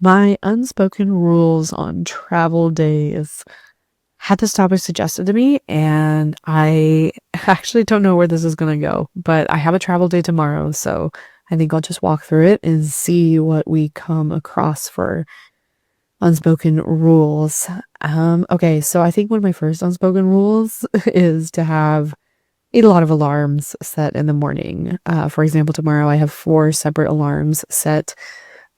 My unspoken rules on travel days had this topic suggested to me, and I actually don't know where this is going to go, but I have a travel day tomorrow, so I think I'll just walk through it and see what we come across for unspoken rules. Okay, so I think one of my first unspoken rules is to have a lot of alarms set in the morning. For example, tomorrow I have 4 separate alarms set.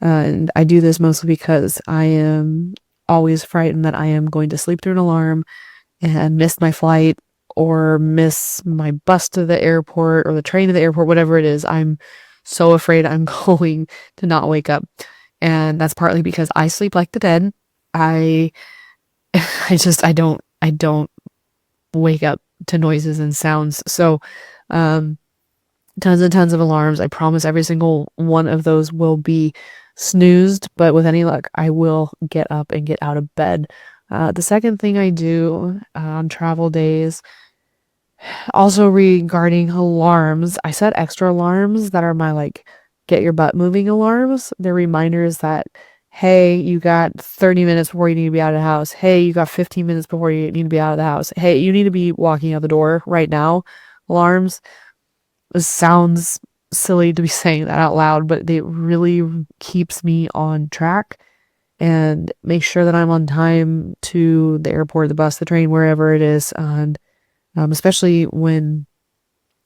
And I do this mostly because I am always frightened that I am going to sleep through an alarm and miss my flight or miss my bus to the airport or the train to the airport, whatever it is. I'm so afraid I'm going to not wake up. And that's partly because I sleep like the dead. I I don't wake up to noises and sounds. So, um, tons and tons of alarms. I promise every single one of those will be snoozed, but with any luck, I will get up and get out of bed. The second thing I do on travel days, also regarding alarms, I set extra alarms that are my like get your butt moving alarms. They're reminders that, hey, you got 30 minutes before you need to be out of the house. Hey, you got 15 minutes before you need to be out of the house. Hey, you need to be walking out the door right now. Alarms. It sounds silly to be saying that out loud, but it really keeps me on track and make sure that I'm on time to the airport, the bus, the train, wherever it is. And especially when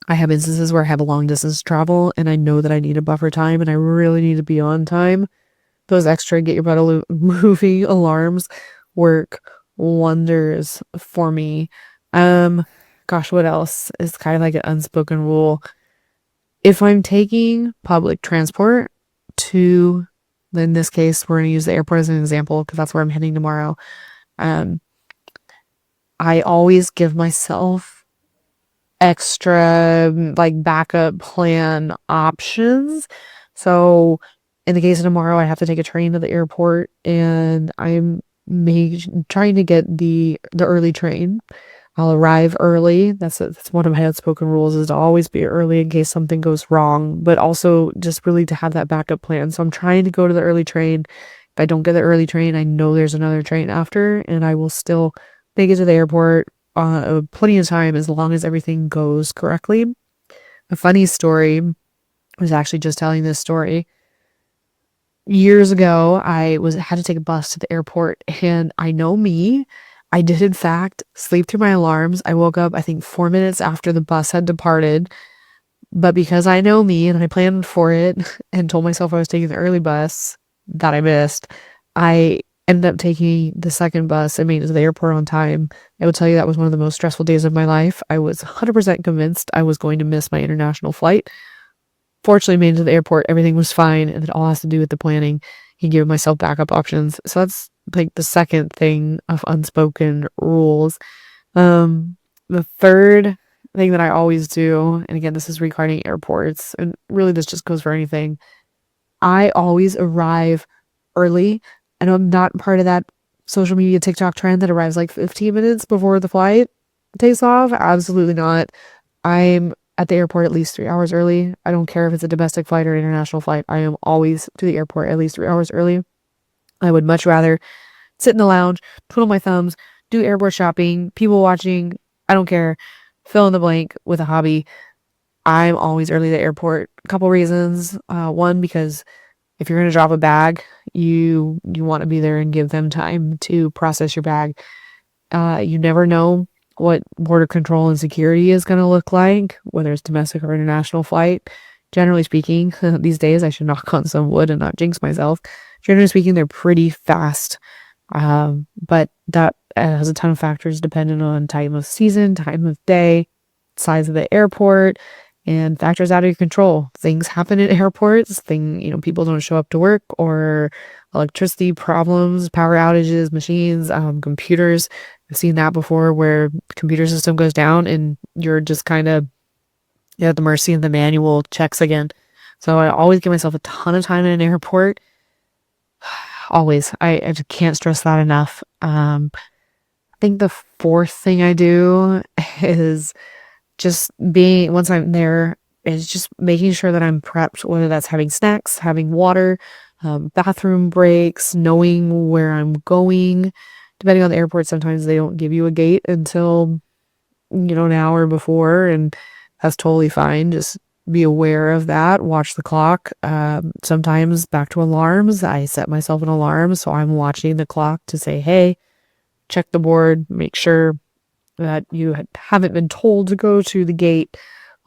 I have instances where I have a long distance travel and I know that I need a buffer time and I really need to be on time, those extra get your butt moving alarms work wonders for me. Um, Gosh, what else is kind of like an unspoken rule? If I'm taking public transport to, in this case, we're going to use the airport as an example because that's where I'm heading tomorrow. Um, I always give myself extra like backup plan options. So in the case of tomorrow, I have to take a train to the airport and trying to get the early train. I'll arrive early. That's one of my unspoken rules is to always be early in case something goes wrong, but also just really to have that backup plan. So I'm trying to go to the early train. If I don't get the early train, I know there's another train after, and I will still make it to the airport plenty of time as long as everything goes correctly. A funny story, I was actually just telling this story. Years ago, had to take a bus to the airport, and I know me. I did in fact sleep through my alarms. I woke up, I think 4 minutes after the bus had departed. But because I know me and I planned for it and told myself I was taking the early bus that I missed, I ended up taking the second bus and made it to the airport on time. I will tell you that was one of the most stressful days of my life. I was 100% convinced I was going to miss my international flight. Fortunately, made it to the airport. Everything was fine, and it all has to do with the planning and giving myself backup options. So that's like the second thing of unspoken rules. The third thing that I always do, and again, this is regarding airports, and really this just goes for anything. I always arrive early. I know I'm not part of that social media TikTok trend that arrives like 15 minutes before the flight takes off. Absolutely not. I'm at the airport at least 3 hours early. I don't care if it's a domestic flight or international flight. I am always to the airport at least 3 hours early. I would much rather sit in the lounge, twiddle my thumbs, do airport shopping, people watching. I don't care. Fill in the blank with a hobby. I'm always early to the airport. A couple reasons. One, because if you're going to drop a bag, you want to be there and give them time to process your bag. You never know what border control and security is going to look like, whether it's domestic or international flight. Generally speaking, these days, I should knock on some wood and not jinx myself. Generally speaking, they're pretty fast. But that has a ton of factors depending on time of season, time of day, size of the airport, and factors out of your control. Things happen at airports. People don't show up to work, or electricity problems, power outages, machines, computers. I've seen that before where the computer system goes down and you're just kind of at the mercy of the manual checks again. So I always give myself a ton of time in an airport. Always. I just can't stress that enough. I think the fourth thing I do is just once I'm there, is just making sure that I'm prepped, whether that's having snacks, having water, bathroom breaks, knowing where I'm going. Depending on the airport, sometimes they don't give you a gate until, an hour before, and that's totally fine. Just be aware of that. Watch the clock. Sometimes back to alarms, I set myself an alarm, so I'm watching the clock to say, hey, check the board, make sure that you haven't been told to go to the gate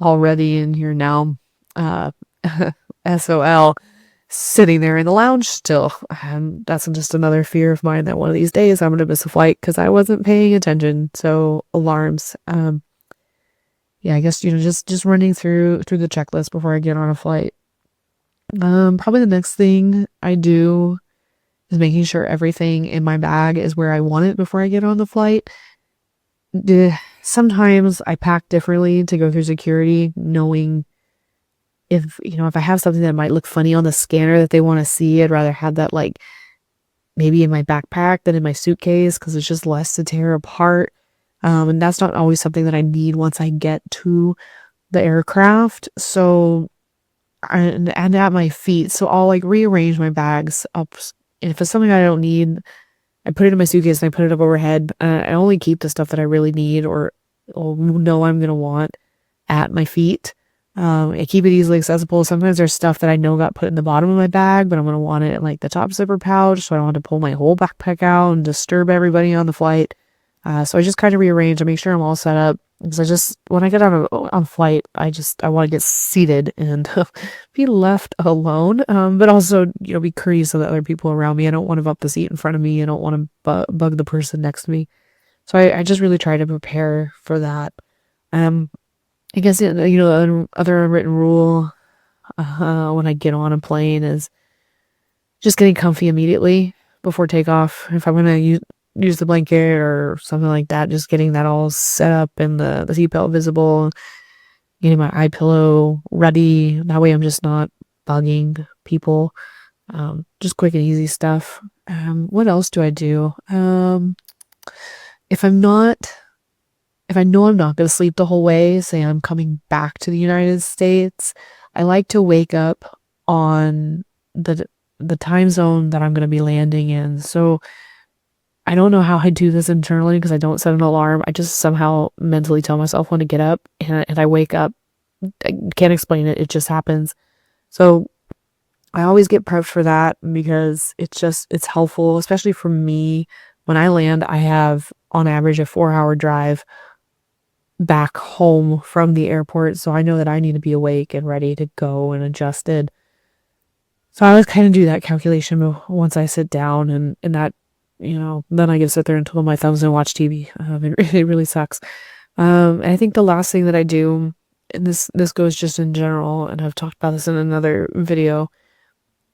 already, and you're now SOL sitting there in the lounge still. And that's just another fear of mine that one of these days I'm going to miss a flight because I wasn't paying attention. So alarms. Yeah, I guess, just running through the checklist before I get on a flight. Probably the next thing I do is making sure everything in my bag is where I want it before I get on the flight. Sometimes I pack differently to go through security, knowing if I have something that might look funny on the scanner that they want to see, I'd rather have that like maybe in my backpack than in my suitcase because it's just less to tear apart. And that's not always something that I need once I get to the aircraft. So, and at my feet. So I'll like rearrange my bags up. And if it's something I don't need, I put it in my suitcase and I put it up overhead. I only keep the stuff that I really need or know I'm going to want at my feet. I keep it easily accessible. Sometimes there's stuff that I know got put in the bottom of my bag, but I'm going to want it in like the top zipper pouch, so I don't have to pull my whole backpack out and disturb everybody on the flight. So I just kind of rearrange and make sure I'm all set up. Because when I get on flight, I want to get seated and be left alone. But also, be courteous to the other people around me. I don't want to bump the seat in front of me. I don't want to bug the person next to me. So I just really try to prepare for that. I guess, other unwritten rule when I get on a plane is just getting comfy immediately before takeoff. If I'm going to use the blanket or something like that, just getting that all set up and the seatbelt visible, getting my eye pillow ready. That way I'm just not bugging people. Just quick and easy stuff. What else do I do? If I know I'm not going to sleep the whole way, say I'm coming back to the United States, I like to wake up on the time zone that I'm going to be landing in. So I don't know how I do this internally because I don't set an alarm. I just somehow mentally tell myself when to get up and I wake up. I can't explain it. It just happens. So I always get prepped for that because it's helpful, especially for me. When I land, I have on average a 4-hour drive back home from the airport, so I know that I need to be awake and ready to go and adjusted. So I always kind of do that calculation once I sit down, and that, then I get to sit there and twiddle my thumbs and watch TV. It really sucks. And I think the last thing that I do, and this goes just in general, and I've talked about this in another video,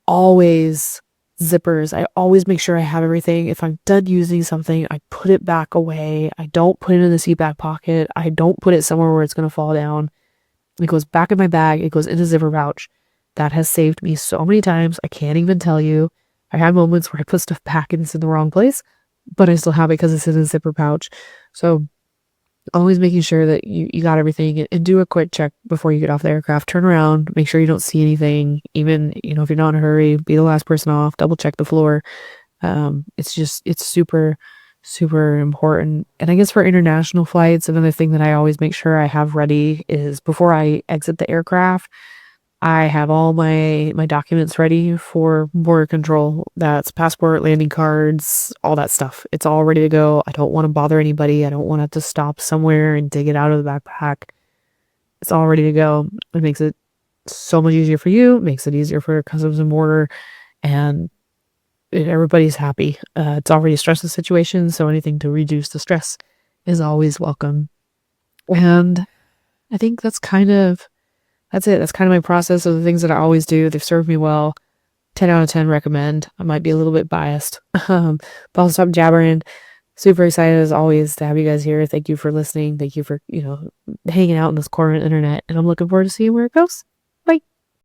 always zippers. I always make sure I have everything. If I'm done using something, I put it back away. I don't put it in the seat back pocket. I don't put it somewhere where it's going to fall down. It goes back in my bag. It goes in a zipper pouch. That has saved me so many times. I can't even tell you. I had moments where I put stuff back and it's in the wrong place, but I still have it because it's in a zipper pouch. So always making sure that you got everything, and do a quick check before you get off the aircraft. Turn around, make sure you don't see anything. Even, if you're not in a hurry, be the last person off, double check the floor. It's super, super important. And I guess for international flights, another thing that I always make sure I have ready is before I exit the aircraft, I have all my documents ready for border control. That's passport, landing cards, all that stuff. It's all ready to go. I don't want to bother anybody. I don't want to have to stop somewhere and dig it out of the backpack. It's all ready to go. It makes it so much easier for you. It makes it easier for Customs and Border, and everybody's happy. It's already a stressful situation, so anything to reduce the stress is always welcome. And I think that's it. That's kind of my process of the things that I always do. They've served me well. 10 out of 10 recommend. I might be a little bit biased, but I'll stop jabbering. Super excited as always to have you guys here. Thank you for listening. Thank you for, hanging out in this corner of the internet, and I'm looking forward to seeing where it goes.